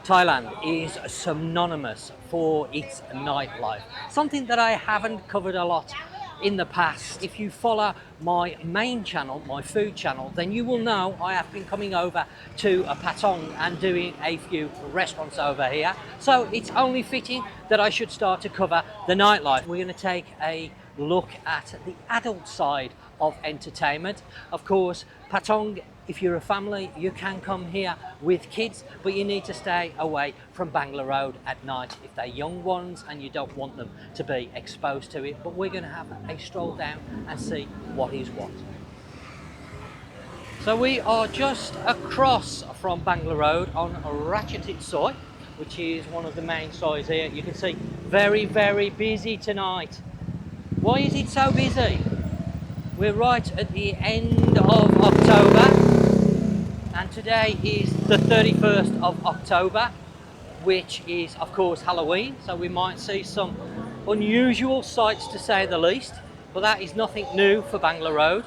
Thailand is synonymous for its nightlife, something that I haven't covered a lot in the past. If you follow my main channel, my food channel, then you will know I have been coming over to Patong and doing a few restaurants over here. So it's only fitting that I should start to cover the nightlife. We're going to take a look at the adult side of entertainment. Of course, Patong, if you're a family, you can come here with kids, but you need to stay away from Bangla Road at night if they're young ones and you don't want them to be exposed to it. But we're going to have a stroll down and see what is what. So we are just across from Bangla Road on Ratchatit Soi, which is one of the main sois here. You can see very, very busy tonight. Why is it so busy? We're right at the end of October, and today is the 31st of October, which is of course Halloween, so we might see some unusual sights to say the least, but that is nothing new for Bangla Road.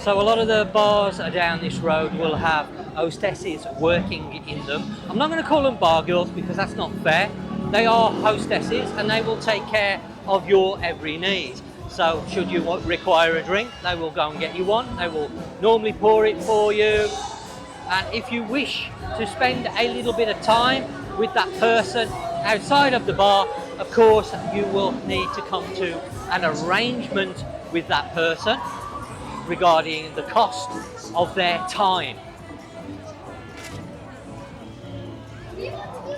So a lot of the bars down this road will have hostesses working in them. I'm not going to call them bar girls because that's not fair. They are hostesses and they will take care of your every need. So should you require a drink, they will go and get you one. They will normally pour it for you. And if you wish to spend a little bit of time with that person outside of the bar, of course you will need to come to an arrangement with that person regarding the cost of their time.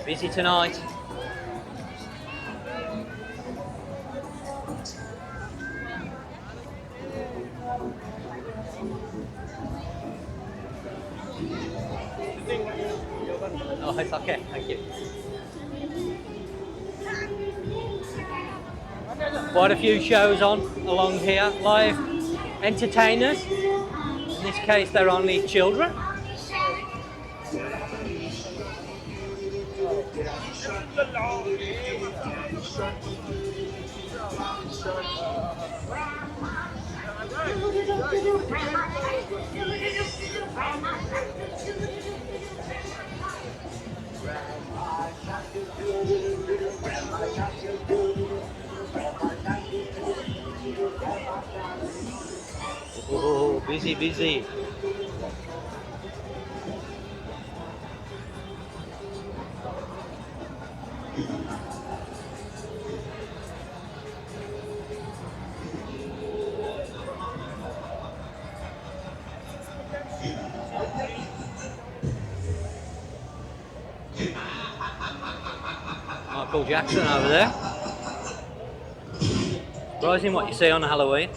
Busy tonight. Oh, it's okay, thank you. Quite a few shows on along here, live entertainers. In this case, they're only children. Oh, busy, busy. Michael Jackson over there. Surprising what you see on Halloween.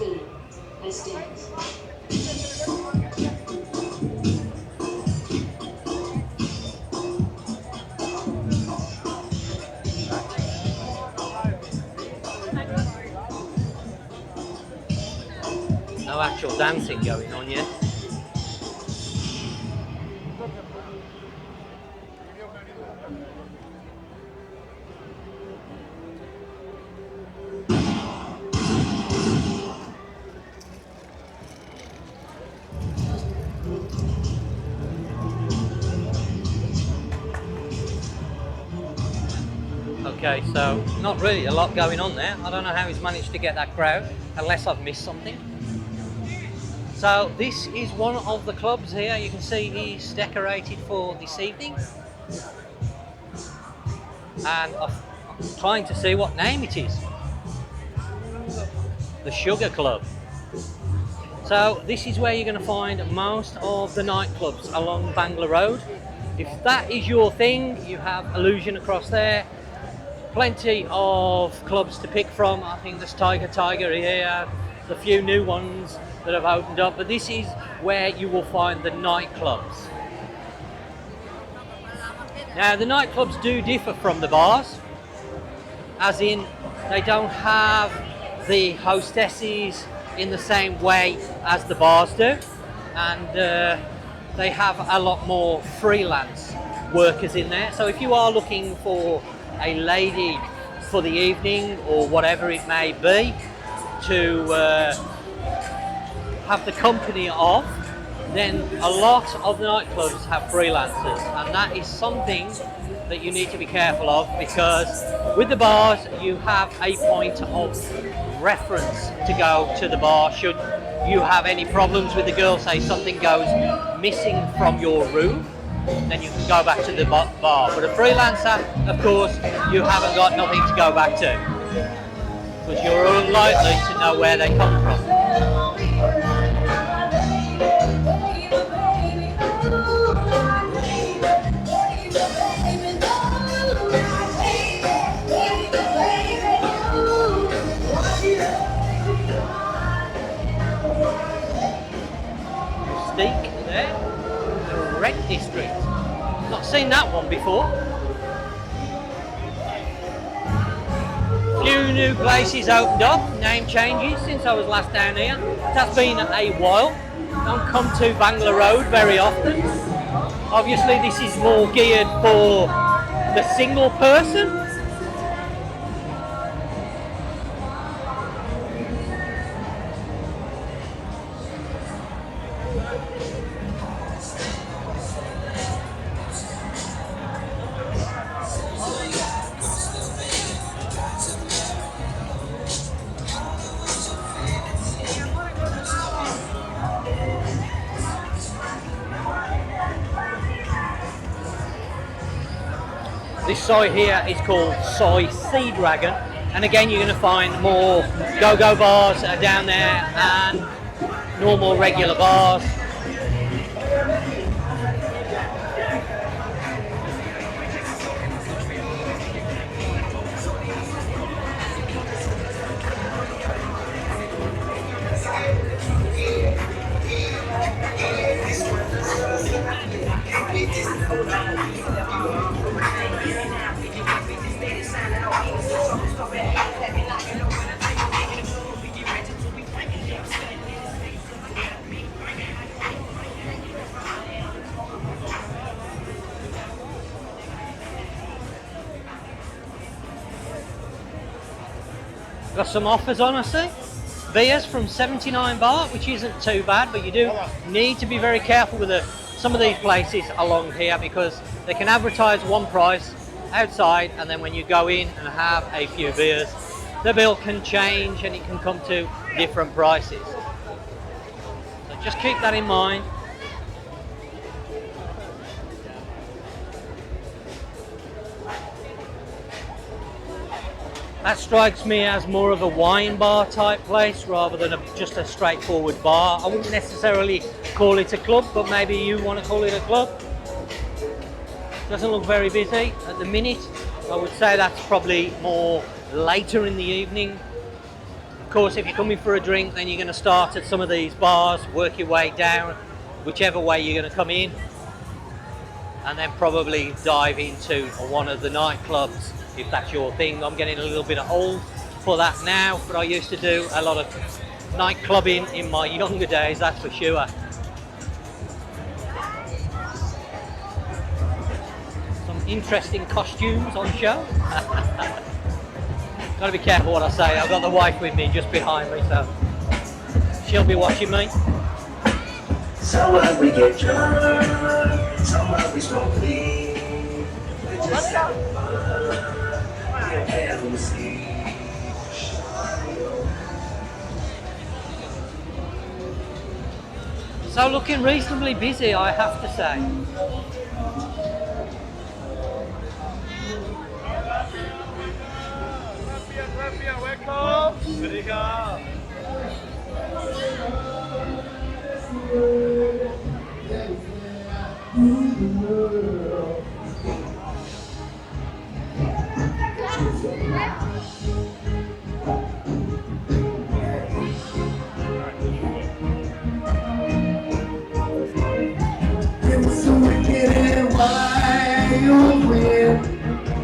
No actual dancing going on yet. Okay, so not really a lot going on there. I don't know how he's managed to get that crowd, unless I've missed something. So this is one of the clubs here. You can see he's decorated for this evening. And I'm trying to see what name it is. The Sugar Club. So this is where you're going to find most of the nightclubs along Bangla Road. If that is your thing, you have Illusion across there. Plenty of clubs to pick from. I think there's Tiger here, a few new ones that have opened up, but this is where you will find the nightclubs. Now the nightclubs do differ from the bars, as in they don't have the hostesses in the same way as the bars do, and they have a lot more freelance workers in there. So if you are looking for a lady for the evening or whatever it may be to have the company of, then a lot of the nightclubs have freelancers, and that is something that you need to be careful of, because with the bars you have a point of reference to go to the bar should you have any problems with the girl. Say something goes missing from your room, then you can go back to the bar. But a freelancer, of course, you haven't got nothing to go back to, because you're unlikely to know where they come from. Steak there, the Red District. Not seen that one before. Few new places opened up, name changes since I was last down here. That's been a while. Don't come to Bangla Road very often. Obviously this is more geared for the single person. This site here is called Soi Sea Dragon, and again you're going to find more go-go bars down there and normal regular bars. Got some offers on, I see. Beers from 79 baht, which isn't too bad, but you do need to be very careful with some of these places along here, because they can advertise one price outside, and then when you go in and have a few beers, the bill can change and it can come to different prices. So just keep that in mind. That strikes me as more of a wine bar type place rather than just a straightforward bar. I wouldn't necessarily call it a club, but maybe you want to call it a club. Doesn't look very busy at the minute. I would say that's probably more later in the evening. Of course, if you're coming for a drink, then you're going to start at some of these bars, work your way down, whichever way you're going to come in, and then probably dive into one of the nightclubs, if that's your thing. I'm getting a little bit old for that now, but I used to do a lot of night clubbing in my younger days, that's for sure. Some interesting costumes on show. Gotta be careful what I say. I've got the wife with me just behind me, so she'll be watching me. Somewhere we get drunk, somewhere we smoke weed. We just have fun. So looking reasonably busy, I have to say.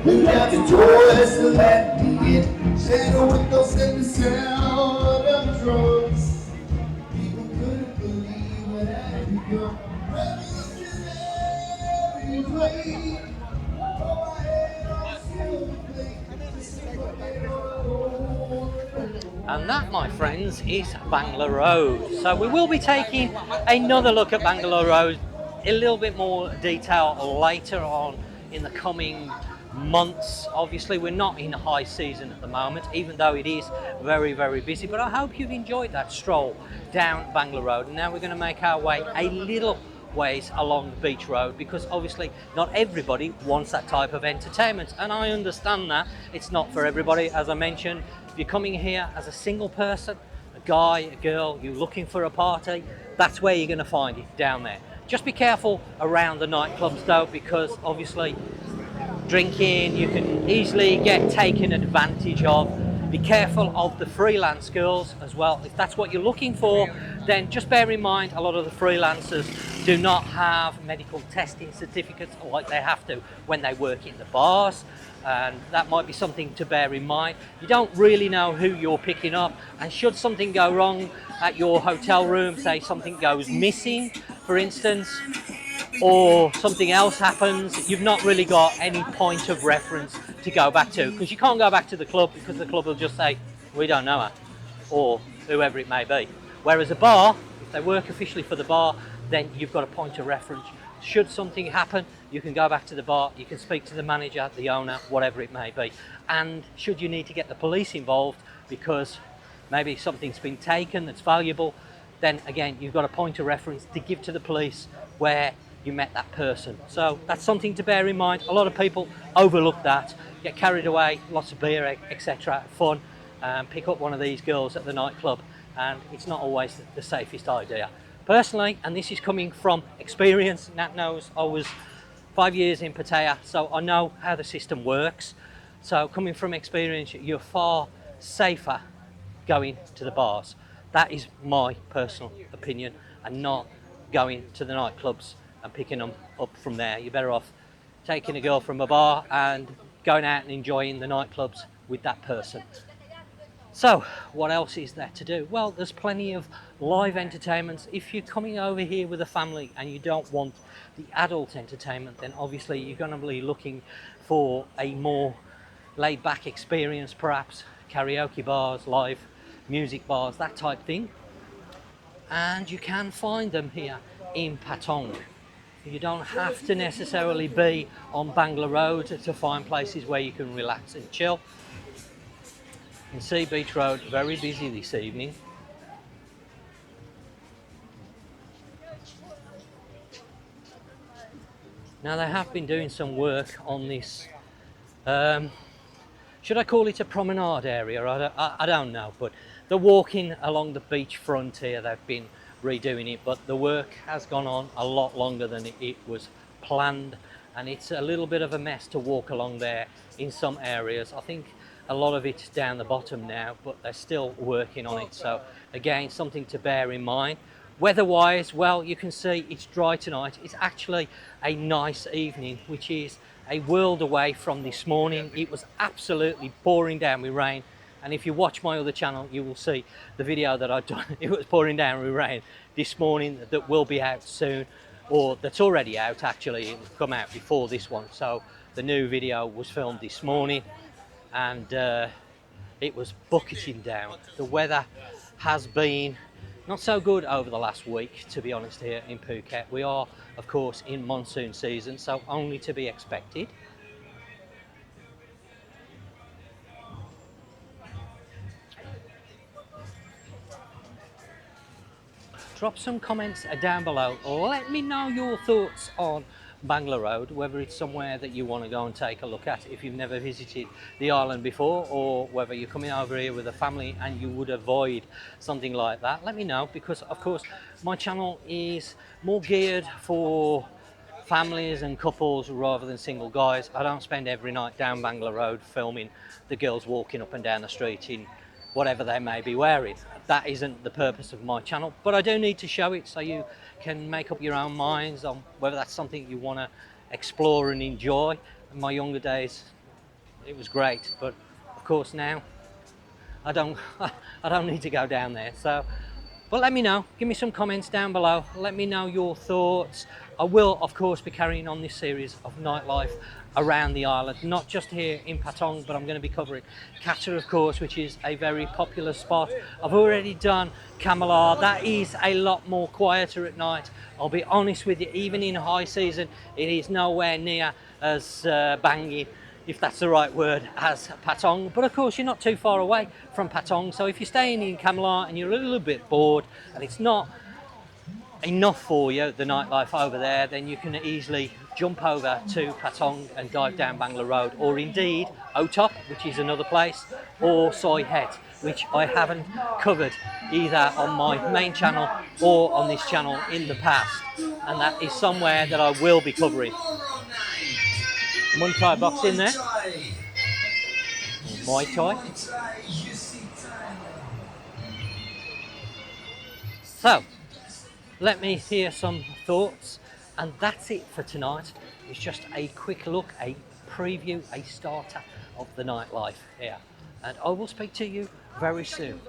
We got the joys to let me in. Shadow windows and the sound of drums. People couldn't believe what I become. Revolutionary way. Oh, I had on silver plate. And that, my friends, friends, is Bangla Road. So we will be taking another look at Bangla Road a little bit more detail later on in the coming months. Obviously we're not in high season at the moment, even though it is very, very busy, but I hope you've enjoyed that stroll down Bangla Road. And now we're going to make our way a little ways along the beach road, because obviously not everybody wants that type of entertainment, and I understand that it's not for everybody. As I mentioned, if you're coming here as a single person, a guy, a girl, you're looking for a party, that's where you're going to find it, down there. Just be careful around the nightclubs though, because obviously drinking, you can easily get taken advantage of. Be careful of the freelance girls as well. If that's what you're looking for, then just bear in mind a lot of the freelancers do not have medical testing certificates like they have to when they work in the bars, and that might be something to bear in mind. You don't really know who you're picking up, and should something go wrong at your hotel room, say something goes missing for instance, or something else happens, you've not really got any point of reference to go back to, because you can't go back to the club, because the club will just say, we don't know her, or whoever it may be. Whereas a bar, if they work officially for the bar, then you've got a point of reference. Should something happen, you can go back to the bar, you can speak to the manager, the owner, whatever it may be. And should you need to get the police involved because maybe something's been taken that's valuable, then again, you've got a point of reference to give to the police where you met that person. So that's something to bear in mind. A lot of people overlook that, get carried away, lots of beer, etc., fun, pick up one of these girls at the nightclub, and it's not always the safest idea. Personally, and this is coming from experience, Nat knows I was 5 years in Pattaya, so I know how the system works. So coming from experience, you're far safer going to the bars. That is my personal opinion, and not going to the nightclubs and picking them up from there. You're better off taking a girl from a bar and going out and enjoying the nightclubs with that person. So what else is there to do? Well, there's plenty of live entertainments. If you're coming over here with a family and you don't want the adult entertainment, then obviously you're going to be looking for a more laid back experience, perhaps karaoke bars, live music bars, that type thing. And you can find them here in Patong. You don't have to necessarily be on Bangla Road to find places where you can relax and chill. You can see Beach Road very busy this evening. Now they have been doing some work on this, should I call it a promenade area? I don't know, but they're walking along the beach front here. They've been redoing it, but the work has gone on a lot longer than it was planned, and it's a little bit of a mess to walk along there in some areas. I think a lot of it's down the bottom now, but they're still working on it. So again, something to bear in mind. Weather-wise, well, you can see it's dry tonight. It's actually a nice evening, which is a world away from this morning. It was absolutely pouring down with rain. And if you watch my other channel, you will see the video that I've done. It was pouring down with rain this morning, that will be out soon, or that's already out actually. It will come out before this one. So the new video was filmed this morning, and it was bucketing down. The weather has been not so good over the last week, to be honest, here in Phuket. We are, of course, in monsoon season, so only to be expected. Drop some comments down below. Let me know your thoughts on Bangla Road, whether it's somewhere that you want to go and take a look at if you've never visited the island before, or whether you're coming over here with a family and you would avoid something like that. Let me know, because of course my channel is more geared for families and couples rather than single guys. I don't spend every night down Bangla Road filming the girls walking up and down the street in whatever they may be wearing. That isn't the purpose of my channel, but I do need to show it so you can make up your own minds on whether that's something you want to explore and enjoy. In my younger days it was great, but of course now I don't need to go down there. So, but let me know, give me some comments down below, let me know your thoughts I will, of course, be carrying on this series of nightlife around the island, not just here in Patong, but I'm going to be covering Qatar, of course, which is a very popular spot. I've already done Kamilar. That is a lot more quieter at night. I'll be honest with you, even in high season, it is nowhere near as banging, if that's the right word, as Patong. But of course, you're not too far away from Patong, so if you're staying in Kamilar and you're a little bit bored and it's not enough for you, the nightlife over there, then you can easily jump over to Patong and dive down Bangla Road, or indeed Otop, which is another place, or Soi Het, which I haven't covered either on my main channel or on this channel in the past, and that is somewhere that I will be covering. Muay Thai box in there. Muay Thai. So, let me hear some thoughts, and that's it for tonight. It's just a quick look, a preview, a starter of the nightlife here, and I will speak to you very soon.